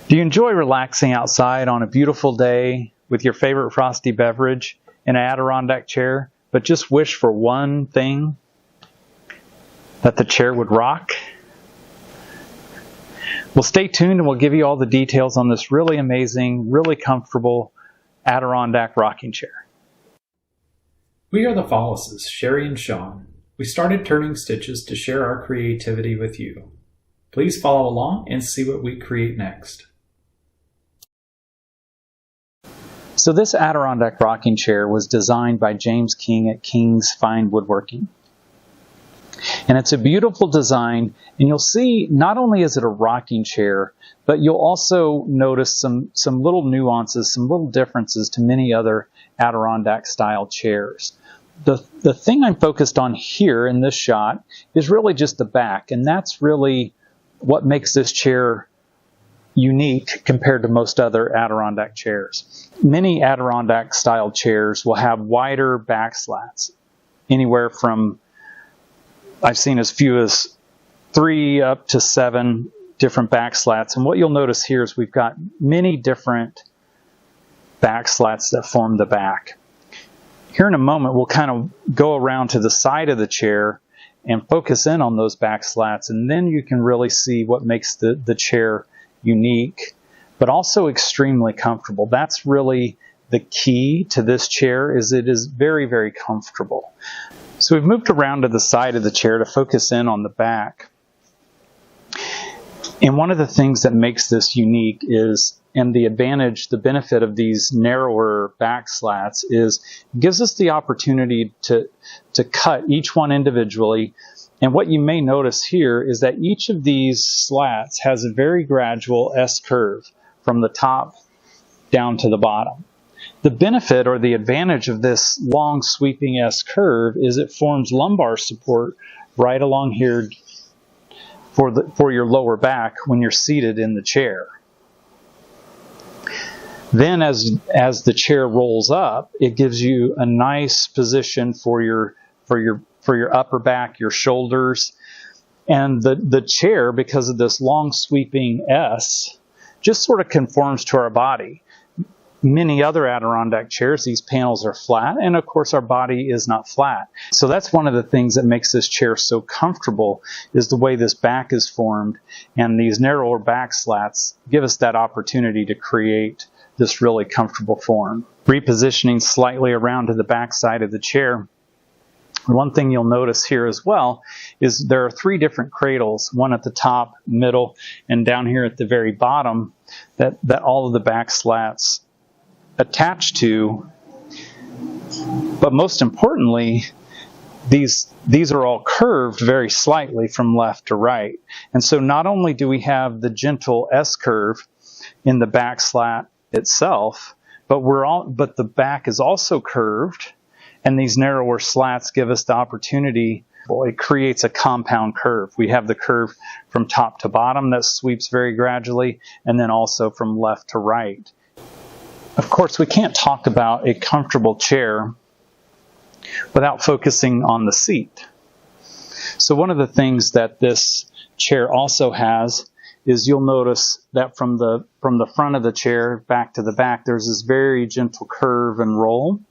Do you enjoy relaxing outside on a beautiful day with your favorite frosty beverage in an Adirondack chair, but just wish for one thing? That the chair would rock? Well, stay tuned and we'll give you all the details on this really amazing, really comfortable Adirondack rocking chair. We are the Follises, Sherry and Sean. We started turning stitches to share our creativity with you. Please follow along and see what we create next. So this Adirondack rocking chair was designed by James King at King's Fine Woodworking. And it's a beautiful design, and you'll see not only is it a rocking chair, but you'll also notice some little nuances, some little differences to many other Adirondack style chairs. The thing I'm focused on here in this shot is really just the back, and that's really what makes this chair unique compared to most other Adirondack chairs. Many Adirondack style chairs will have wider back slats, anywhere from, I've seen as few as 3 up to 7 different back slats. And what you'll notice here is we've got many different back slats that form the back. Here in a moment, we'll kind of go around to the side of the chair and focus in on those back slats, and then you can really see what makes the chair unique, but also extremely comfortable. That's really the key to this chair, is it is very, very comfortable. So we've moved around to the side of the chair to focus in on the back. And one of the things that makes this unique is, and the advantage, the benefit of these narrower back slats is, it gives us the opportunity to cut each one individually. And what you may notice here is that each of these slats has a very gradual S-curve from the top down to the bottom. The benefit or the advantage of this long sweeping S-curve is it forms lumbar support right along here for your lower back when you're seated in the chair. Then as the chair rolls up, it gives you a nice position for your upper back, your shoulders. And the chair, because of this long sweeping S, just sort of conforms to our body. Many other Adirondack chairs, these panels are flat, and of course our body is not flat. So that's one of the things that makes this chair so comfortable, is the way this back is formed, and these narrower back slats give us that opportunity to create this really comfortable form. Repositioning slightly around to the back side of the chair, one thing you'll notice here as well is there are 3 different cradles, one at the top, middle, and down here at the very bottom, that all of the back slats attach to. But most importantly, these are all curved very slightly from left to right. And so not only do we have the gentle S-curve in the back slat itself, but the back is also curved, and these narrower slats give us the opportunity. It creates a compound curve. We have the curve from top to bottom that sweeps very gradually, and then also from left to right. Of course, we can't talk about a comfortable chair without focusing on the seat. So one of the things that this chair also has is, you'll notice that from the front of the chair back to the back, there's this very gentle curve and roll,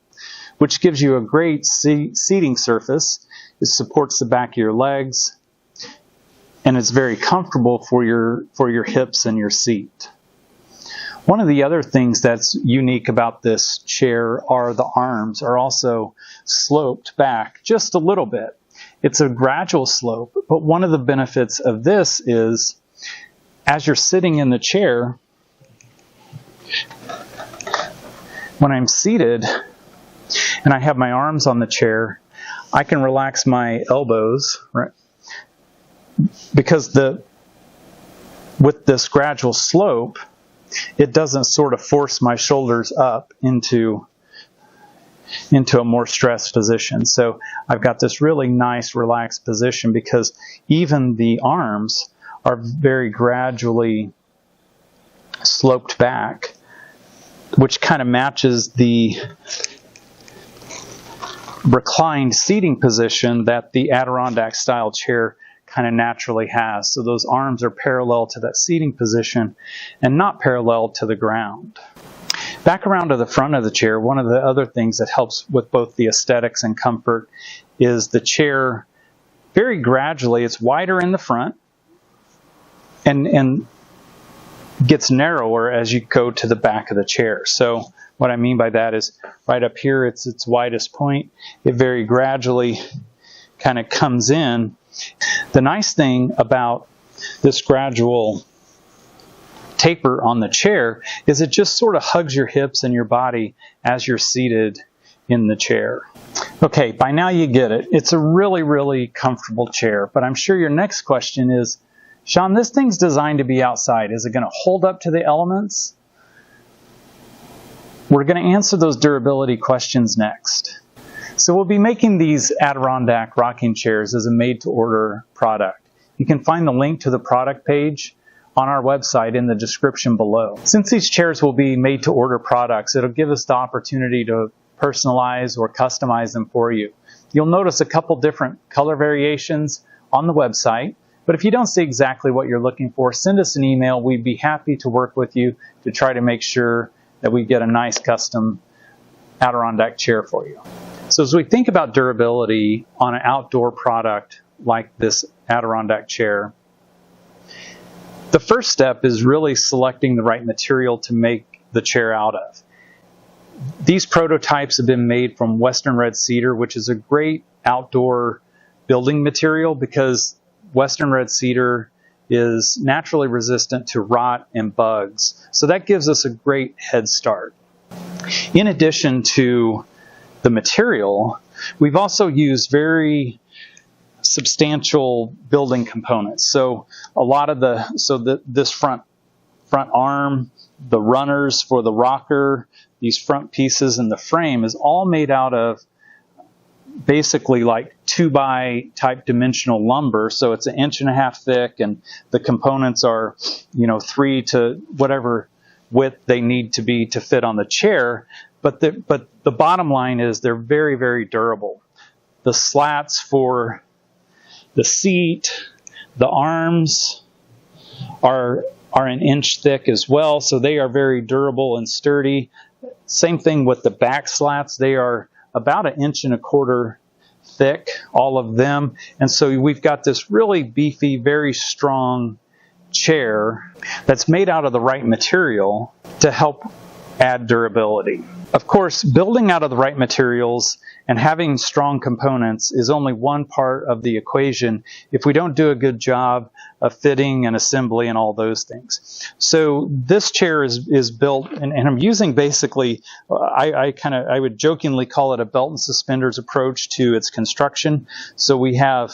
which gives you a great seating surface. It supports the back of your legs, and it's very comfortable for your hips and your seat. One of the other things that's unique about this chair are the arms are also sloped back just a little bit. It's a gradual slope, but one of the benefits of this is, as you're sitting in the chair, when I'm seated and I have my arms on the chair, I can relax my elbows, right? Because with this gradual slope, it doesn't sort of force my shoulders up into a more stressed position. So I've got this really nice relaxed position, because even the arms are very gradually sloped back, which kind of matches the reclined seating position that the Adirondack style chair kind of naturally has. So those arms are parallel to that seating position and not parallel to the ground. Back around to the front of the chair, one of the other things that helps with both the aesthetics and comfort is the chair very gradually, it's wider in the front and gets narrower as you go to the back of the chair. So what I mean by that is right up here, it's its widest point. It very gradually kind of comes in. The nice thing about this gradual taper on the chair is it just sort of hugs your hips and your body as you're seated in the chair. Okay, by now you get it. It's a really, really comfortable chair, but I'm sure your next question is, Sean, this thing's designed to be outside. Is it going to hold up to the elements? We're going to answer those durability questions next. So we'll be making these Adirondack rocking chairs as a made-to-order product. You can find the link to the product page on our website in the description below. Since these chairs will be made-to-order products, it'll give us the opportunity to personalize or customize them for you. You'll notice a couple different color variations on the website, but if you don't see exactly what you're looking for, send us an email. We'd be happy to work with you to try to make sure that we get a nice custom Adirondack chair for you. So as we think about durability on an outdoor product like this Adirondack chair, the first step is really selecting the right material to make the chair out of. These prototypes have been made from Western red cedar, which is a great outdoor building material because Western red cedar is naturally resistant to rot and bugs. So that gives us a great head start. In addition to the material, we've also used very substantial building components. So a lot of this front arm, the runners for the rocker, these front pieces and the frame is all made out of basically like 2x type dimensional lumber. So it's 1.5 inches thick, and the components are, 3 to whatever width they need to be to fit on the chair. But the bottom line is they're very, very durable. The slats for the seat, the arms are 1 inch thick as well, so they are very durable and sturdy. Same thing with the back slats. They are about 1.25 inches thick, all of them. And so we've got this really beefy, very strong chair that's made out of the right material to help add durability. Of course, building out of the right materials and having strong components is only one part of the equation if we don't do a good job of fitting and assembly and all those things. So this chair is built, and I'm using basically, I would jokingly call it a belt and suspenders approach to its construction. So we have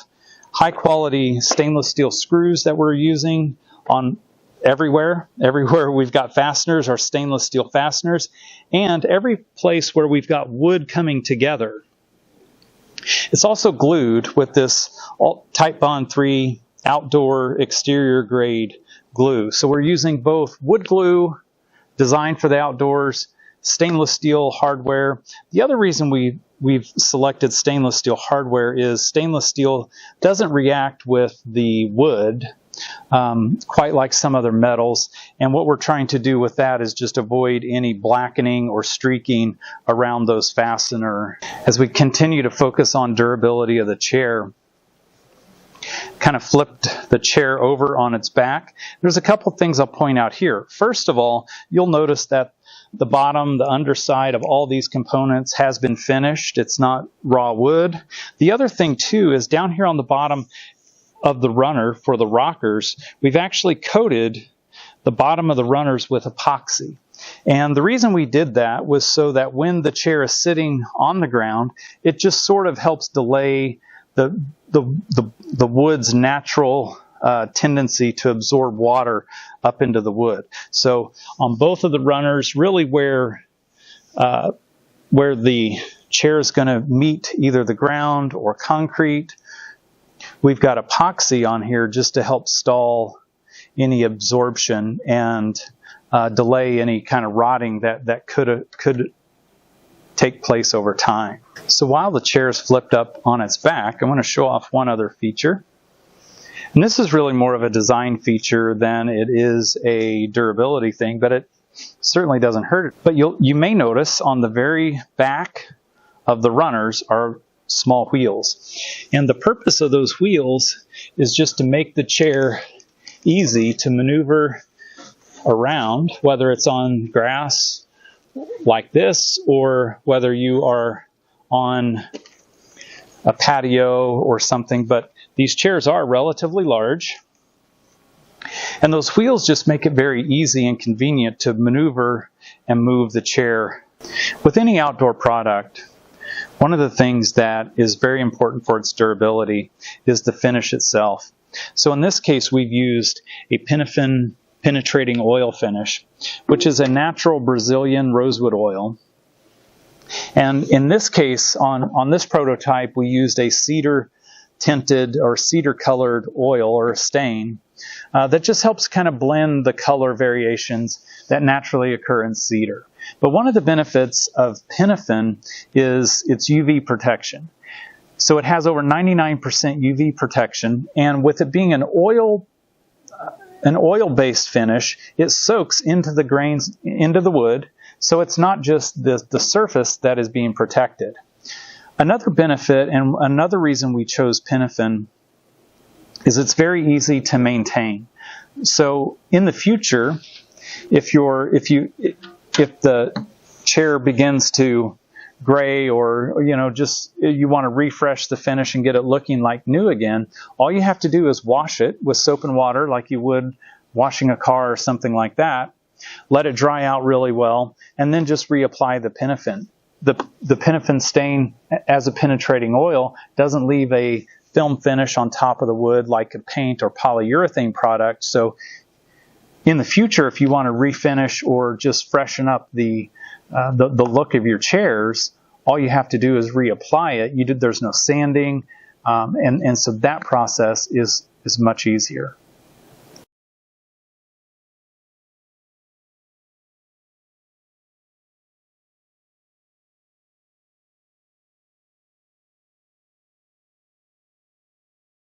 high quality stainless steel screws that we're using on everywhere we've got fasteners are stainless steel fasteners, and every place where we've got wood coming together, it's also glued with this Type Bond 3 outdoor exterior grade glue. So we're using both wood glue designed for the outdoors, stainless steel hardware. The other reason we've selected stainless steel hardware is stainless steel doesn't react with the wood quite like some other metals, and what we're trying to do with that is just avoid any blackening or streaking around those fasteners. As we continue to focus on durability of the chair, kind of flipped the chair over on its back. There's a couple things I'll point out here. First of all, you'll notice that the bottom, the underside of all these components has been finished. It's not raw wood. The other thing too is down here on the bottom of the runner for the rockers, we've actually coated the bottom of the runners with epoxy. And the reason we did that was so that when the chair is sitting on the ground, it just sort of helps delay the wood's natural tendency to absorb water up into the wood. So on both of the runners, really where the chair is going to meet either the ground or concrete, we've got epoxy on here just to help stall any absorption and delay any kind of rotting that could take place over time. So while the chair is flipped up on its back, I want to show off one other feature. And this is really more of a design feature than it is a durability thing, but it certainly doesn't hurt it. But you may notice on the very back of the runners are small wheels. And the purpose of those wheels is just to make the chair easy to maneuver around, whether it's on grass like this or whether you are on a patio or something. But these chairs are relatively large, and those wheels just make it very easy and convenient to maneuver and move the chair. With any outdoor product, one of the things that is very important for its durability is the finish itself. So in this case, we've used a Pinafin penetrating oil finish, which is a natural Brazilian rosewood oil. And in this case, on this prototype, we used a cedar tinted or cedar colored oil or a stain that just helps kind of blend the color variations that naturally occur in cedar. But one of the benefits of Pinafin is its UV protection. So it has over 99% UV protection, and with it being an oil-based finish, it soaks into the grains, into the wood, so it's not just the surface that is being protected. Another benefit and another reason we chose Pinafin is it's very easy to maintain. So in the future, if the chair begins to gray, or you want to refresh the finish and get it looking like new again, all you have to do is wash it with soap and water like you would washing a car or something like that. Let it dry out really well, and then just reapply the Pinafin. The Pinafin stain as a penetrating oil doesn't leave a film finish on top of the wood like a paint or polyurethane product. So in the future, if you want to refinish or just freshen up the look of your chairs, all you have to do is reapply it. There's no sanding, and so that process is much easier.